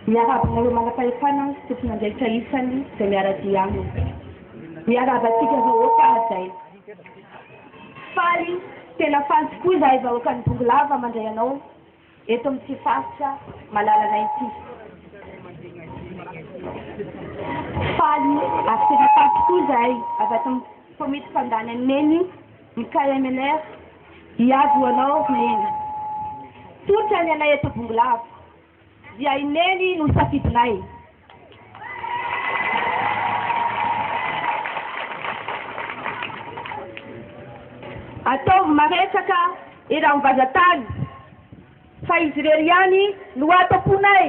miarabana ireo manam-pahefana sy tompon'andraikitra isany izay miara-dia aminy. Miarabantsika vahoaka zay. Faly, tena faly tokoa izahay vahoaka ny Bongolava mandray anao eto amin'ity faritra malalana ity. Faly, ary tena faly tokoa izahay avy ato amin'ny komity fandany an'Neny ny KMLR hiady ho anao Neny. Tsotra ny anay eto Bongolava dia i Neny no safidinay. Ataovy maresaka ireo vazatany fa izy irery ihany no ataponay.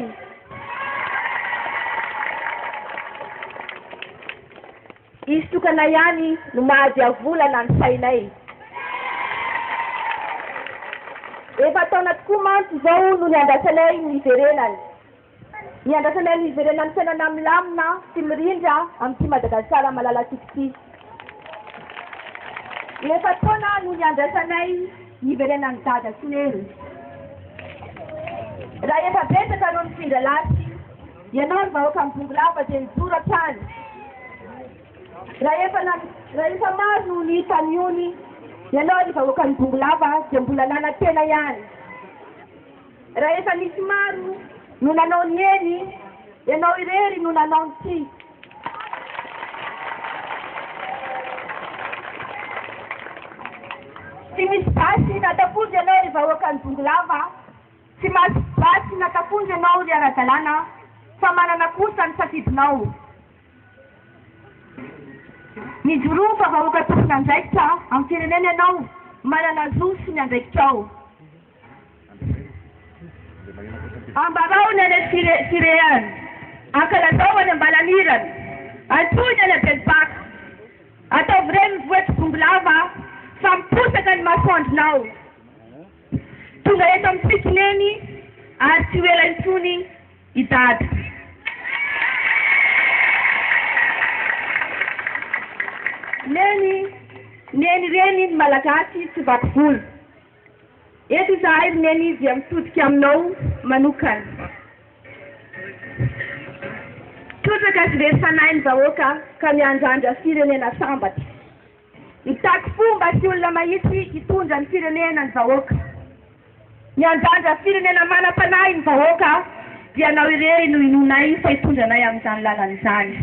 Izy tokana ihany no mahady avolana ny sainay. Efa taona tokoa mantsy izao no niandrasanay ny iverenany. Niandrasanay ny iverenany fiainana milamina sy mirindra amin'ity Madagasikara malalatiky ity. Efa taona no niandrasanay ny iverenany dada sy neny. Raha efa betsaka no nifindra lasy, ianao ny vahoaka amin'ny Bongolava dia nijoro hatrany. Raha efa maro no nihitany ony, ianao ny vahoaka ny Bongolava dia mbola nanantena ihany. Raha efa nisy maro no nanao ny eny, ianao irery no nanao ny ty. Tsy misy basy nataponjy ianao ny vahoaka ny Bongolava, tsy misy basy nataponjy ianao ny ara-dalàna, fa manana kosa ny safidinao. Nijoroa fa vahoaka tompon'andraikitra amin'ny firenena ianao, manana zo sy ny andraikitrao. Ambarao ny any fireany, ankalazao any ambalanirany, antony any abelibaka. Ataovy ireny mivoatra Bongolava fa miposaka ny masoandrinao. Tonga eto amintsika Neny ary tsy ho ela intsony idady. Neny reny ny malagasy tsy vaky volo. Eto izahay Neny dia mitodika aminao manokana. Totraka sy rery-fanahy ny vahoaka ka miandrandra firenena sambatra. Mitaky fomba sy olona mahitsy hitondra ny firenena ny vahoaka. Miandrandra firenena manam-panahy ny vahoaka dia anao irery no inonay fa hitondranay amin'izany lalan'izany.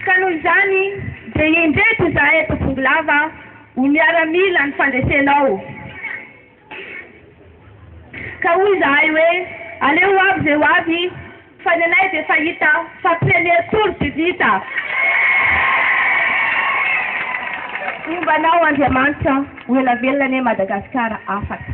Ka noho izany dia indreto izahay eto Bongolava ho miaramila ny fandresenao. Ka hoy izahay hoe aleo avy zay ho avy fa ny anay dia fahita fa premier tour sy vita. Ombanao Andriamanitra ho ela velona ne Madagasikara afaka.